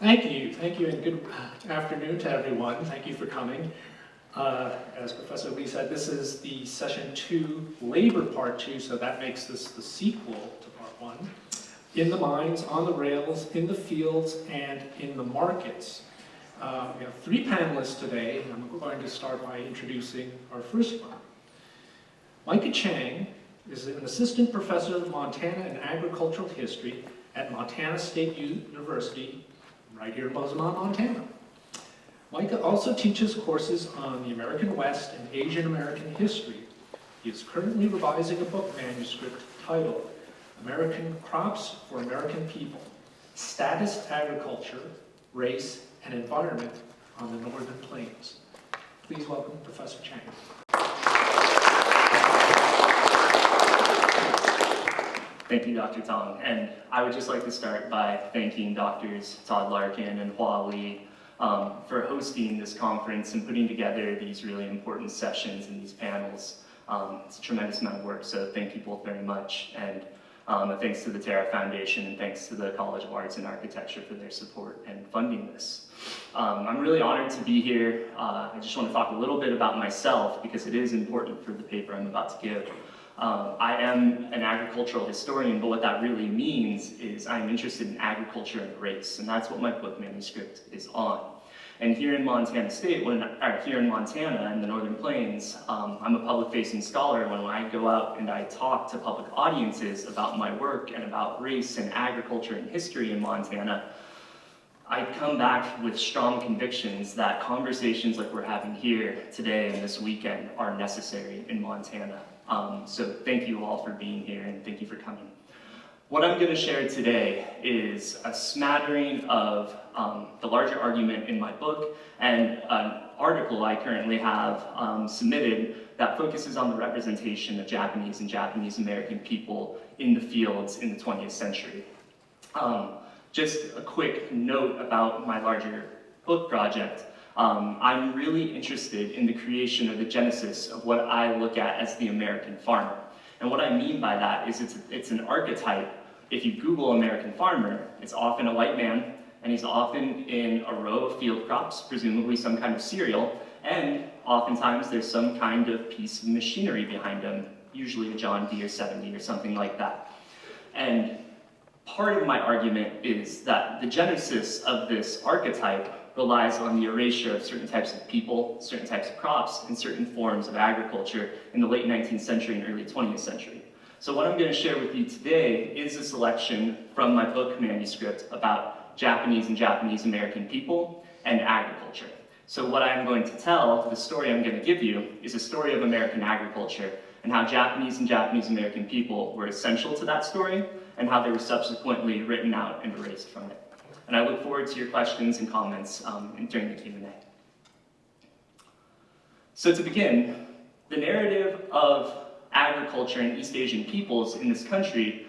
Thank you, and good afternoon to everyone. Thank you for coming. As Professor Lee said, this is the session 2, labor part 2, so that makes this the sequel to part 1. In the mines, on the rails, in the fields, and in the markets. We have 3 panelists today, and I'm going to start by introducing our first one. Micah Chang is an assistant professor of Montana and agricultural history at Montana State University, right here in Bozeman, Montana. Micah also teaches courses on the American West and Asian American history. He is currently revising a book manuscript titled American Crops for American People, Statist Agriculture, Race, and Environment on the Northern Plains. Please welcome Professor Chang. Thank you, Dr. Tong. And I would just like to start by thanking Drs. Todd Larkin and Hua Lee for hosting this conference and putting together these really important sessions and these panels. It's a tremendous amount of work, so thank you both very much. And thanks to the Terra Foundation and thanks to the College of Arts and Architecture for their support and funding this. I'm really honored to be here. I just want to talk a little bit about myself because it is important for the paper I'm about to give. I am an agricultural historian, but what that really means is I'm interested in agriculture and race, and that's what my book manuscript is on. And here in Montana State, here in Montana in the Northern Plains, I'm a public-facing scholar. When I go out and I talk to public audiences about my work and about race and agriculture and history in Montana, I come back with strong convictions that conversations like we're having here today and this weekend are necessary in Montana. So thank you all for being here and thank you for coming. What I'm going to share today is a smattering of the larger argument in my book and an article I currently have submitted that focuses on the representation of Japanese and Japanese American people in the fields in the 20th century. Just a quick note about my larger book project. I'm really interested in the creation of the genesis of what I look at as the American farmer. And what I mean by that is it's an archetype. If you Google American farmer, it's often a white man, and he's often in a row of field crops, presumably some kind of cereal, and oftentimes there's some kind of piece of machinery behind him, usually a John Deere 70 or something like that. And part of my argument is that the genesis of this archetype relies on the erasure of certain types of people, certain types of crops, and certain forms of agriculture in the late 19th century and early 20th century. So what I'm going to share with you today is a selection from my book manuscript about Japanese and Japanese American people and agriculture. So what I'm going to tell, the story I'm going to give you, is a story of American agriculture and how Japanese and Japanese American people were essential to that story and how they were subsequently written out and erased from it. And I look forward to your questions and comments during the Q&A. So to begin, the narrative of agriculture and East Asian peoples in this country,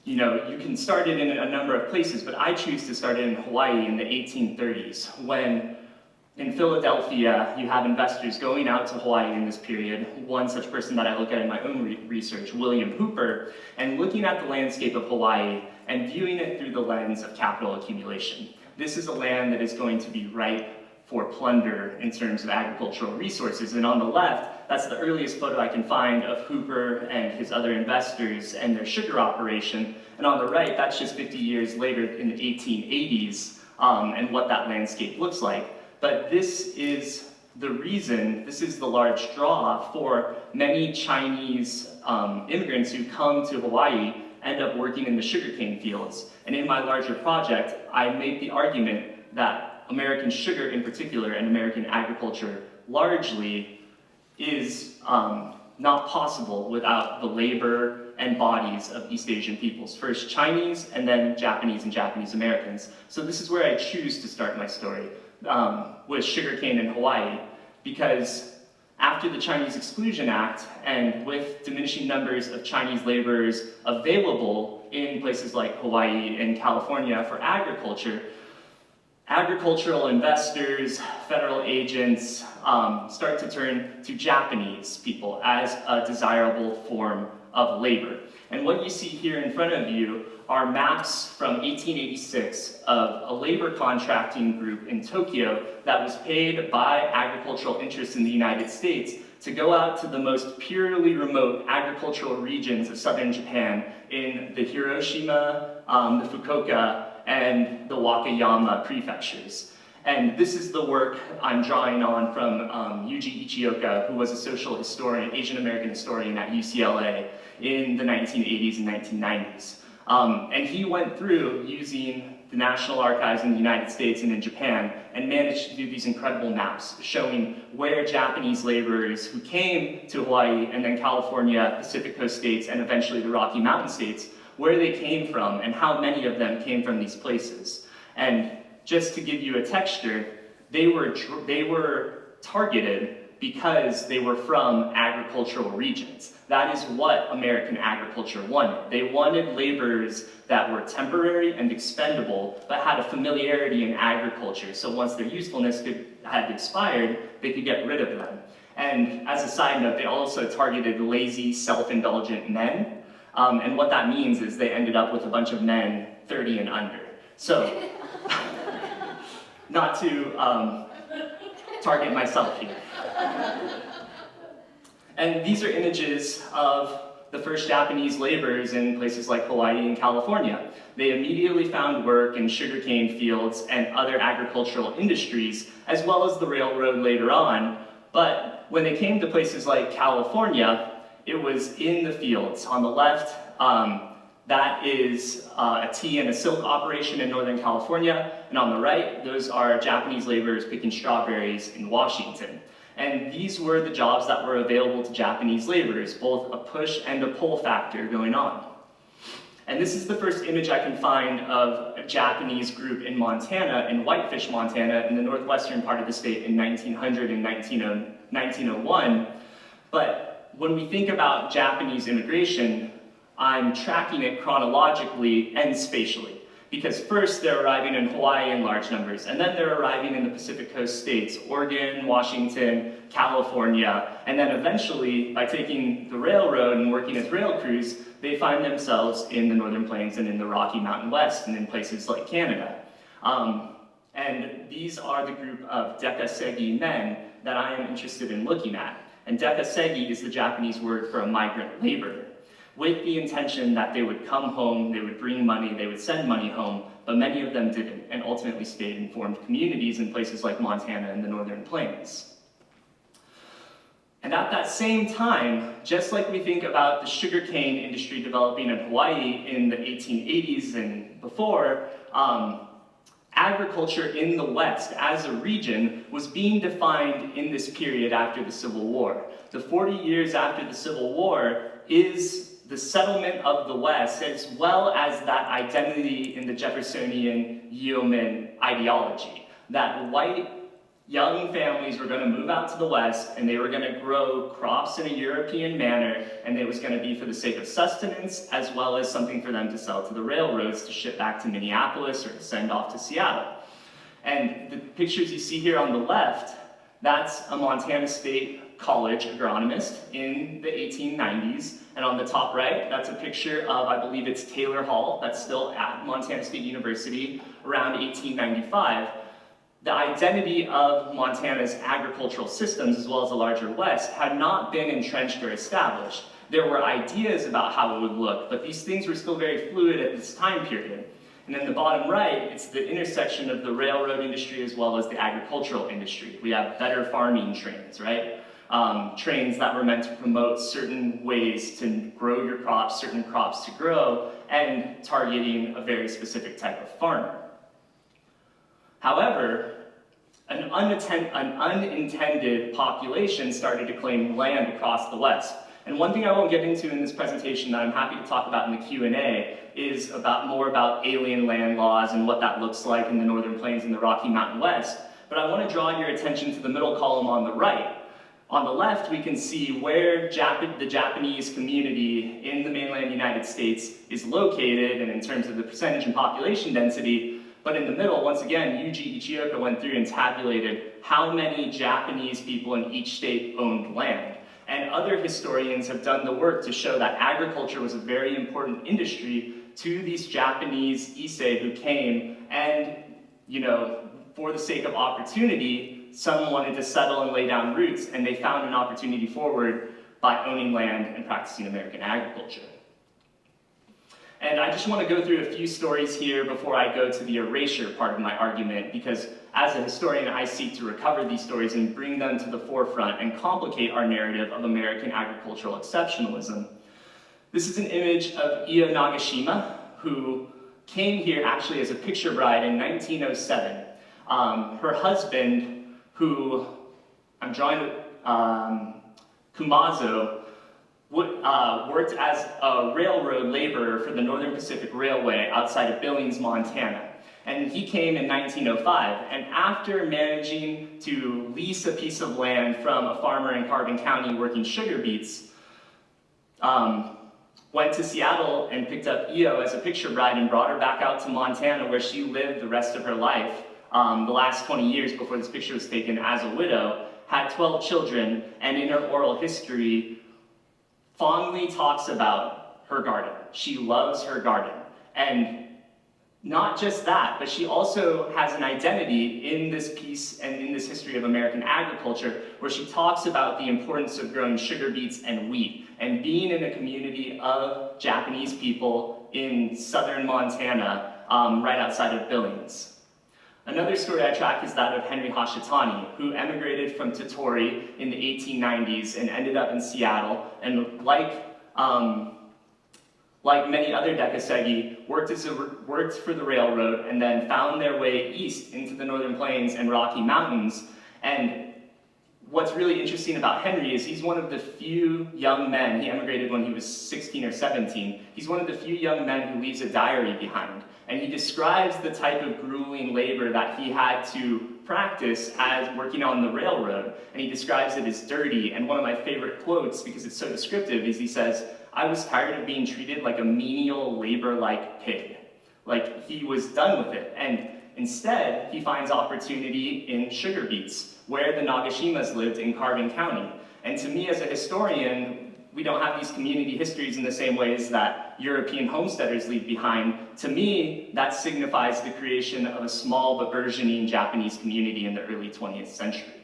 you can start it in a number of places, but I choose to start it in Hawaii in the 1830s, when in Philadelphia, you have investors going out to Hawaii in this period. One such person that I look at in my own research, William Hooper, and looking at the landscape of Hawaii and viewing it through the lens of capital accumulation. This is a land that is going to be ripe for plunder in terms of agricultural resources. And on the left, that's the earliest photo I can find of Hooper and his other investors and their sugar operation. And on the right, that's just 50 years later in the 1880s and what that landscape looks like. But this is the reason, this is the large draw for many Chinese immigrants who come to Hawaii, end up working in the sugarcane fields. And in my larger project, I make the argument that American sugar in particular and American agriculture largely is not possible without the labor and bodies of East Asian peoples. First Chinese and then Japanese and Japanese Americans. So this is where I choose to start my story. With sugarcane in Hawaii, because after the Chinese Exclusion Act and with diminishing numbers of Chinese laborers available in places like Hawaii and California for agriculture, agricultural investors, federal agents start to turn to Japanese people as a desirable form of labor. And what you see here in front of you are maps from 1886 of a labor contracting group in Tokyo that was paid by agricultural interests in the United States to go out to the most purely remote agricultural regions of southern Japan in the Hiroshima, the Fukuoka, and the Wakayama prefectures. And this is the work I'm drawing on from Yuji Ichioka, who was a social historian, Asian American historian at UCLA in the 1980s and 1990s. And he went through using the National Archives in the United States and in Japan and managed to do these incredible maps showing where Japanese laborers who came to Hawaii and then California, Pacific Coast states, and eventually the Rocky Mountain states, where they came from and how many of them came from these places. And just to give you a texture, they were targeted because they were from agricultural regions. That is what American agriculture wanted. They wanted laborers that were temporary and expendable, but had a familiarity in agriculture. So once their usefulness had expired, they could get rid of them. And as a side note, they also targeted lazy, self-indulgent men. And what that means is they ended up with a bunch of men 30 and under. So, not to target myself here. And these are images of the first Japanese laborers in places like Hawaii and California. They immediately found work in sugarcane fields and other agricultural industries, as well as the railroad later on. But when they came to places like California, it was in the fields. On the left, that is a tea and a silk operation in Northern California. And on the right, those are Japanese laborers picking strawberries in Washington. And these were the jobs that were available to Japanese laborers, both a push and a pull factor going on. And this is the first image I can find of a Japanese group in Montana, in Whitefish, Montana, in the northwestern part of the state in 1900 and 1901. But when we think about Japanese immigration, I'm tracking it chronologically and spatially. Because first they're arriving in Hawaii in large numbers, and then they're arriving in the Pacific Coast states, Oregon, Washington, California, and then eventually, by taking the railroad and working as rail crews, they find themselves in the Northern Plains and in the Rocky Mountain West and in places like Canada. And these are the group of dekasegi men that I am interested in looking at. And dekasegi is the Japanese word for a migrant laborer, with the intention that they would come home, they would bring money, they would send money home, but many of them didn't, and ultimately stayed and formed communities in places like Montana and the Northern Plains. And at that same time, just like we think about the sugarcane industry developing in Hawaii in the 1880s and before, agriculture in the West as a region was being defined in this period after the Civil War. The 40 years after the Civil War is the settlement of the West, as well as that identity in the Jeffersonian yeoman ideology, that white young families were going to move out to the West and they were going to grow crops in a European manner, and it was going to be for the sake of sustenance, as well as something for them to sell to the railroads to ship back to Minneapolis or to send off to Seattle. And the pictures you see here on the left, that's a Montana State College agronomist in the 1890s. And on the top right, that's a picture of, I believe it's Taylor Hall, that's still at Montana State University, around 1895. The identity of Montana's agricultural systems, as well as the larger West, had not been entrenched or established. There were ideas about how it would look, but these things were still very fluid at this time period. And in the bottom right, it's the intersection of the railroad industry as well as the agricultural industry. We have better farming trains, right? Trains that were meant to promote certain ways to grow your crops, certain crops to grow, and targeting a very specific type of farmer. However, an unintended population started to claim land across the West. And one thing I won't get into in this presentation that I'm happy to talk about in the Q&A is more about alien land laws and what that looks like in the Northern Plains and the Rocky Mountain West. But I want to draw your attention to the middle column on the right. On the left, we can see where the Japanese community in the mainland United States is located, and in terms of the percentage and population density. But in the middle, once again, Yuji Ichioka went through and tabulated how many Japanese people in each state owned land. And other historians have done the work to show that agriculture was a very important industry to these Japanese Issei who came, and, you know, for the sake of opportunity, some wanted to settle and lay down roots, and they found an opportunity forward by owning land and practicing American agriculture. And I just want to go through a few stories here before I go to the erasure part of my argument, because as a historian, I seek to recover these stories and bring them to the forefront and complicate our narrative of American agricultural exceptionalism. This is an image of Io Nagashima, who came here actually as a picture bride in 1907. Her husband, who I'm drawing Kumazo, worked as a railroad laborer for the Northern Pacific Railway outside of Billings, Montana. And he came in 1905, and after managing to lease a piece of land from a farmer in Carbon County working sugar beets, went to Seattle and picked up Io as a picture bride and brought her back out to Montana, where she lived the rest of her life, the last 20 years before this picture was taken, as a widow, had 12 children, and in her oral history, fondly talks about her garden. She loves her garden. And not just that, but she also has an identity in this piece and in this history of American agriculture, where she talks about the importance of growing sugar beets and wheat, and being in a community of Japanese people in southern Montana, right outside of Billings. Another story I track is that of Henry Hashitani, who emigrated from Tottori in the 1890s and ended up in Seattle, and like many other Dekasegi, worked for the railroad and then found their way east into the Northern Plains and Rocky Mountains. And what's really interesting about Henry is he's one of the few young men, he emigrated when he was 16 or 17, he's one of the few young men who leaves a diary behind. And he describes the type of grueling labor that he had to practice as working on the railroad. And he describes it as dirty. And one of my favorite quotes, because it's so descriptive, is he says, "I was tired of being treated like a menial labor-like pig." Like, he was done with it. And instead, he finds opportunity in sugar beets, where the Nagashimas lived in Carbon County. And to me, as a historian, we don't have these community histories in the same ways that European homesteaders leave behind. To me, that signifies the creation of a small but burgeoning Japanese community in the early 20th century.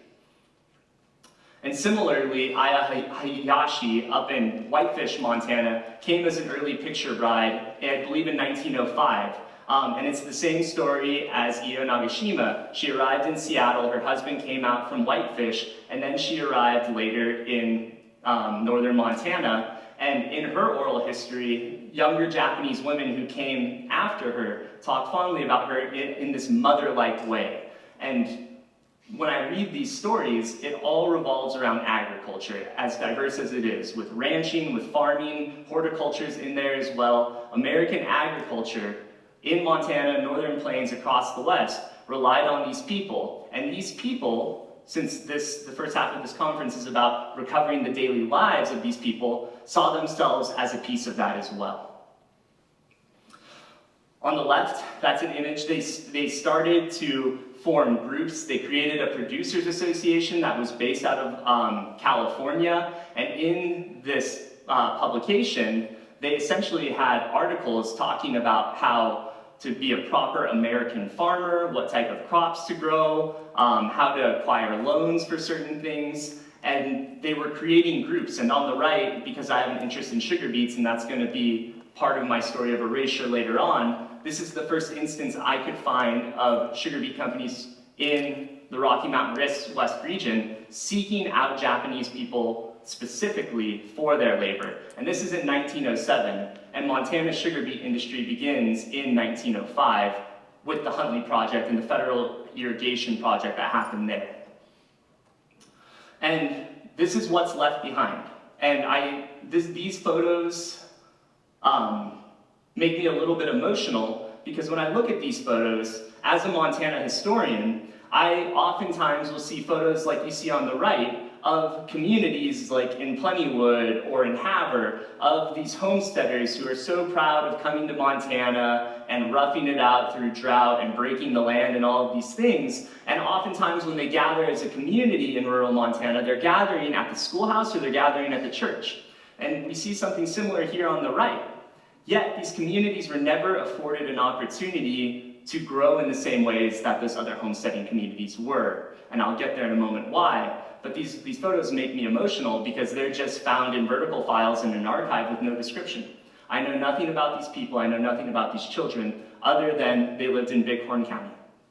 And similarly, Aya Hayashi up in Whitefish, Montana, came as an early picture bride, I believe in 1905. And it's the same story as Io Nagashima. She arrived in Seattle, her husband came out from Whitefish, and then she arrived later in northern Montana, and in her oral history, younger Japanese women who came after her talk fondly about her in this mother-like way. And when I read these stories, it all revolves around agriculture, as diverse as it is, with ranching, with farming, horticulture's in there as well. American agriculture in Montana, northern plains, across the West, relied on these people, and these people, since the first half of this conference is about recovering the daily lives of these people, saw themselves as a piece of that as well. On the left, that's an image. They started to form groups. They created a producers association that was based out of California, and in this publication, they essentially had articles talking about how to be a proper American farmer, what type of crops to grow, how to acquire loans for certain things, and they were creating groups. And on the right, because I have an interest in sugar beets, and that's going to be part of my story of erasure later on, this is the first instance I could find of sugar beet companies in the Rocky Mountain West region seeking out Japanese people specifically for their labor. And this is in 1907, and Montana's sugar beet industry begins in 1905 with the Huntley Project and the federal irrigation project that happened there. And this is what's left behind. And these photos make me a little bit emotional, because when I look at these photos, as a Montana historian, I oftentimes will see photos like you see on the right of communities like in Plentywood or in Havre, of these homesteaders who are so proud of coming to Montana and roughing it out through drought and breaking the land and all of these things. And oftentimes when they gather as a community in rural Montana, they're gathering at the schoolhouse or they're gathering at the church. And we see something similar here on the right. Yet these communities were never afforded an opportunity to grow in the same ways that those other homesteading communities were. And I'll get there in a moment why. But these photos make me emotional because they're just found in vertical files in an archive with no description. I know nothing about these people, I know nothing about these children, other than they lived in Bighorn County.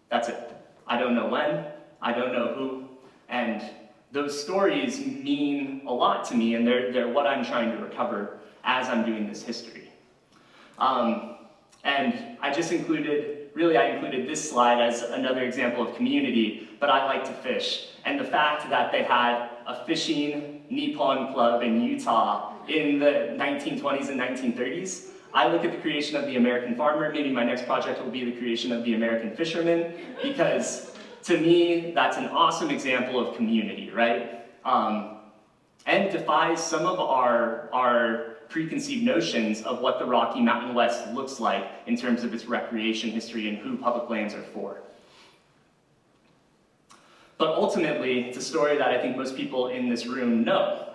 That's it. I don't know when, I don't know who, and those stories mean a lot to me, and they're what I'm trying to recover as I'm doing this history. And I included this slide as another example of community, but I like to fish. And the fact that they had a fishing Nippon club in Utah in the 1920s and 1930s, I look at the creation of the American farmer. Maybe my next project will be the creation of the American fisherman, because to me, that's an awesome example of community, right? And defies some of our preconceived notions of what the Rocky Mountain West looks like in terms of its recreation history and who public lands are for. But ultimately, it's a story that I think most people in this room know.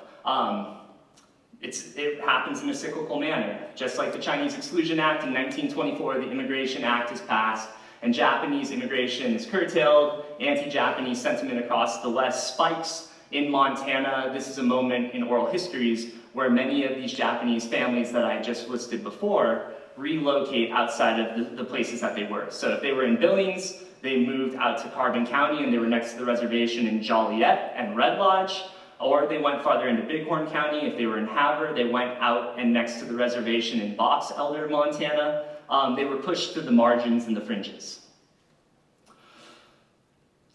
It happens in a cyclical manner. Just like the Chinese Exclusion Act in 1924, the Immigration Act is passed, and Japanese immigration is curtailed, anti-Japanese sentiment across the West spikes. In Montana, this is a moment in oral histories where many of these Japanese families that I just listed before relocate outside of the places that they were. So if they were in Billings, they moved out to Carbon County and they were next to the reservation in Joliet and Red Lodge, or they went farther into Bighorn County. If they were in Havre, they went out and next to the reservation in Box Elder, Montana. They were pushed to the margins and the fringes.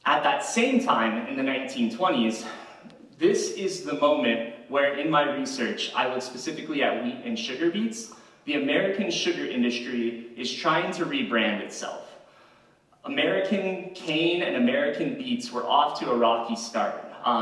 At that same time, in the 1920s, this is the moment where in my research, I look specifically at wheat and sugar beets. The American sugar industry is trying to rebrand itself. American cane and American beets were off to a rocky start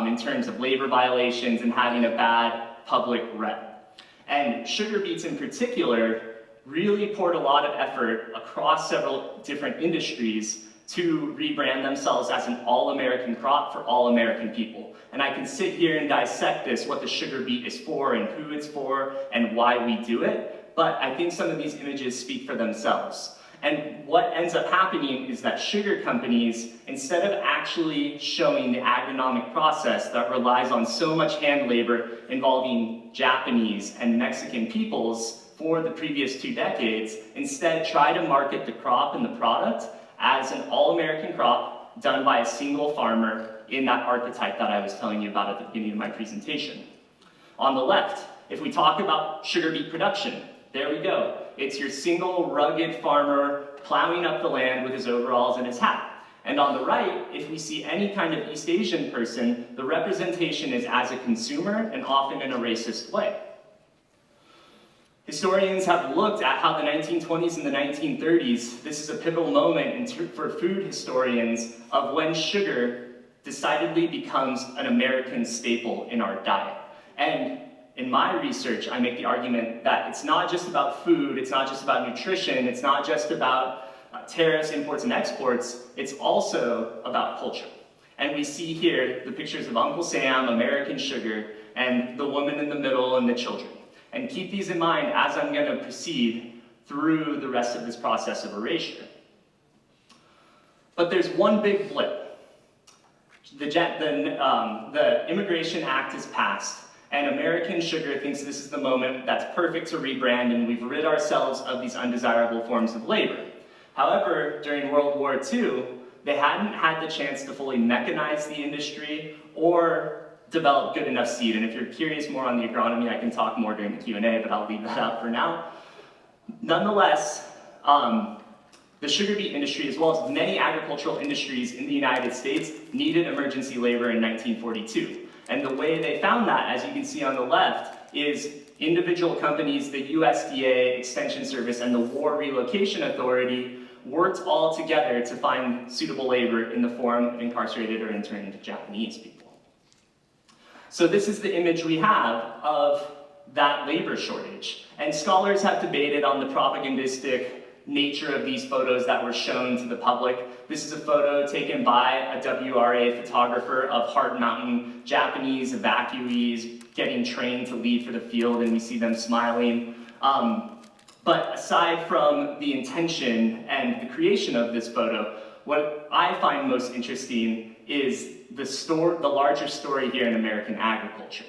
in terms of labor violations and having a bad public rep. And sugar beets in particular really poured a lot of effort across several different industries to rebrand themselves as an all-American crop for all American people. And I can sit here and dissect this, what the sugar beet is for and who it's for and why we do it, but I think some of these images speak for themselves. And what ends up happening is that sugar companies, instead of actually showing the agronomic process that relies on so much hand labor involving Japanese and Mexican peoples for the previous 2 decades, instead try to market the crop and the product as an all-American crop done by a single farmer in that archetype that I was telling you about at the beginning of my presentation. On the left, if we talk about sugar beet production, there we go. It's your single rugged farmer plowing up the land with his overalls and his hat. And on the right, if we see any kind of East Asian person, the representation is as a consumer and often in a racist way. Historians have looked at how the 1920s and the 1930s, this is a pivotal moment for food historians of when sugar decidedly becomes an American staple in our diet. And in my research, I make the argument that it's not just about food, it's not just about nutrition, it's not just about tariffs, imports, and exports, it's also about culture. And we see here the pictures of Uncle Sam, American sugar, and the woman in the middle and the children. And keep these in mind as I'm going to proceed through the rest of this process of erasure. But there's one big blip. The Immigration Act is passed, and American sugar thinks this is the moment that's perfect to rebrand, and we've rid ourselves of these undesirable forms of labor. However, during World War II, they hadn't had the chance to fully mechanize the industry or develop good enough seed. And if you're curious more on the agronomy, I can talk more during the Q&A, but I'll leave that out for now. Nonetheless, the sugar beet industry, as well as many agricultural industries in the United States, needed emergency labor in 1942. And the way they found that, as you can see on the left, is individual companies, the USDA, Extension Service, and the War Relocation Authority worked all together to find suitable labor in the form of incarcerated or interned Japanese people. So this is the image we have of that labor shortage. And scholars have debated on the propagandistic nature of these photos that were shown to the public. This is a photo taken by a WRA photographer of Heart Mountain, Japanese evacuees getting trained to leave for the field, and we see them smiling. But aside from the intention and the creation of this photo, what I find most interesting is the larger story here in American agriculture.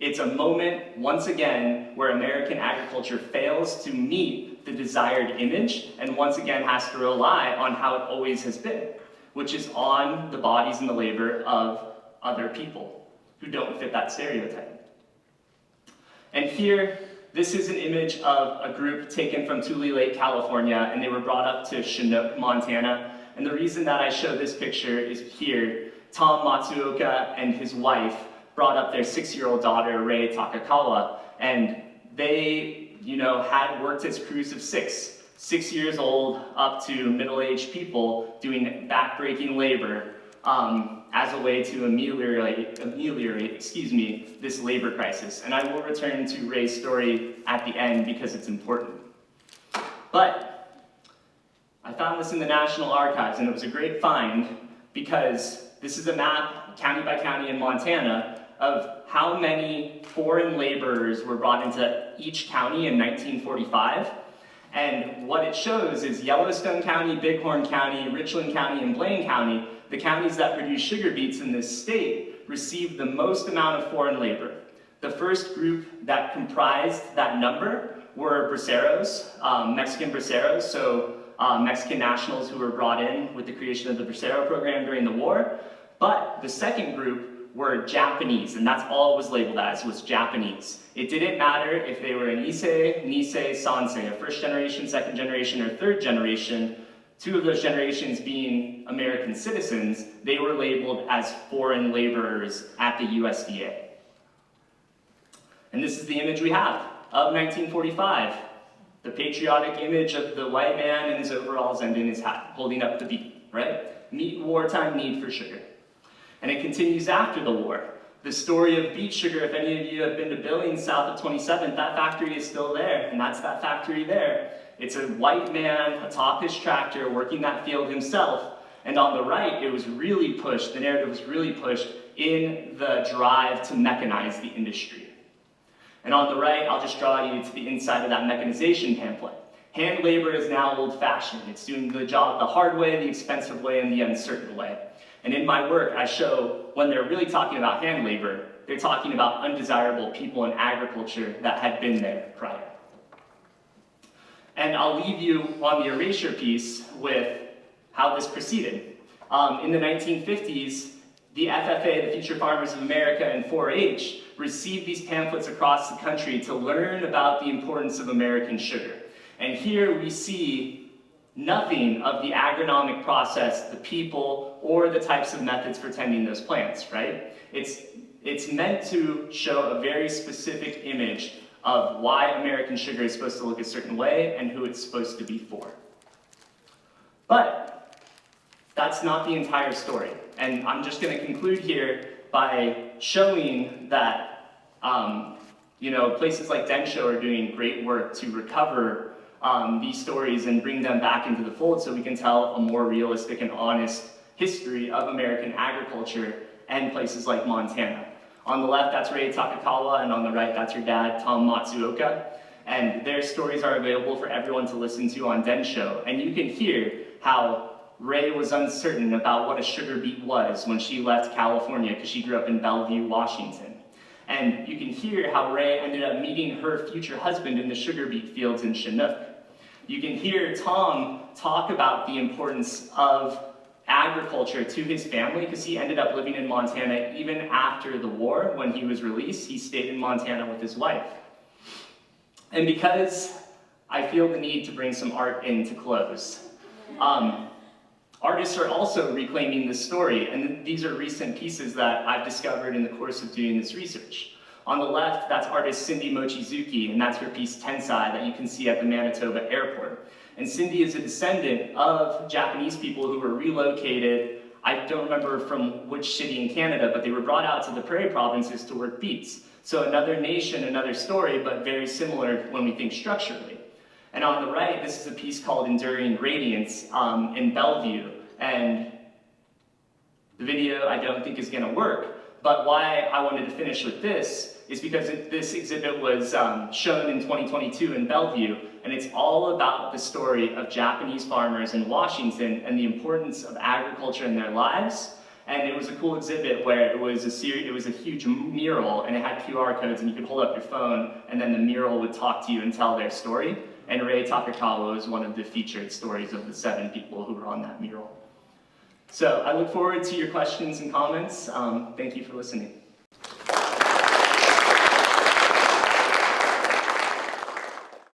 It's a moment, once again, where American agriculture fails to meet the desired image and once again has to rely on how it always has been, which is on the bodies and the labor of other people who don't fit that stereotype. And here, this is an image of a group taken from Tule Lake, California, and they were brought up to Chinook, Montana. And the reason that I show this picture is here, Tom Matsuoka and his wife brought up their 6-year-old daughter, Rei Takakawa, and they, had worked as crews of 6 years old up to middle-aged people doing back-breaking labor as a way to ameliorate, this labor crisis. And I will return to Rei's story at the end because it's important. But I found this in the National Archives, and it was a great find because this is a map, county by county in Montana, of how many foreign laborers were brought into each county in 1945. And what it shows is Yellowstone County, Bighorn County, Richland County, and Blaine County, the counties that produce sugar beets in this state, received the most amount of foreign labor. The first group that comprised that number were braceros, Mexican braceros, so Mexican nationals who were brought in with the creation of the Bracero program during the war. But the second group were Japanese, and that's all it was labeled as, was Japanese. It didn't matter if they were an Issei, Nisei, Sansei, a first generation, second generation, or third generation. 2 of those generations being American citizens, they were labeled as foreign laborers at the USDA. And this is the image we have of 1945. The patriotic image of the white man in his overalls and in his hat, holding up the beet, right? Meet wartime need for sugar. And it continues after the war. The story of beet sugar, if any of you have been to Billings south of 27th, that factory is still there, and that's that factory there. It's a white man atop his tractor working that field himself, and on the right, it was really pushed, the narrative was really pushed in the drive to mechanize the industry. And on the right, I'll just draw you to the inside of that mechanization pamphlet. Hand labor is now old-fashioned. It's doing the job the hard way, the expensive way, and the uncertain way. And in my work, I show when they're really talking about hand labor, they're talking about undesirable people in agriculture that had been there prior. And I'll leave you on the erasure piece with how this proceeded. In the 1950s, the FFA, the Future Farmers of America, and 4-H received these pamphlets across the country to learn about the importance of American sugar. And here we see nothing of the agronomic process, the people, or the types of methods for tending those plants, right? It's meant to show a very specific image of why American sugar is supposed to look a certain way and who it's supposed to be for. But that's not the entire story. And I'm just going to conclude here by showing that places like Densho are doing great work to recover these stories and bring them back into the fold so we can tell a more realistic and honest history of American agriculture and places like Montana. On the left, that's Rei Takakawa, and on the right, that's her dad, Tom Matsuoka. And their stories are available for everyone to listen to on Densho. And you can hear how Rei was uncertain about what a sugar beet was when she left California because she grew up in Bellevue, Washington. And you can hear how Rei ended up meeting her future husband in the sugar beet fields in Chinook. You can hear Tom talk about the importance of agriculture to his family because he ended up living in Montana even after the war. When he was released, he stayed in Montana with his wife. And because I feel the need to bring some art in to close, artists are also reclaiming this story, and these are recent pieces that I've discovered in the course of doing this research. On the left, that's artist Cindy Mochizuki, and that's her piece Tensai that you can see at the Manitoba airport. And Cindy is a descendant of Japanese people who were relocated I don't remember from which city in Canada, but they were brought out to the prairie provinces to work beats. So another nation, another story, but very similar when we think structurally. And on the right, this is a piece called Enduring Radiance in Bellevue. And the video I don't think is going to work, but why I wanted to finish with this is because this exhibit was shown in 2022 in Bellevue, and it's all about the story of Japanese farmers in Washington and the importance of agriculture in their lives. And it was a cool exhibit where it was a huge mural, and it had QR codes, and you could hold up your phone, and then the mural would talk to you and tell their story. And Ray Takakawa was one of the featured stories of the 7 people who were on that mural. So I look forward to your questions and comments. Thank you for listening.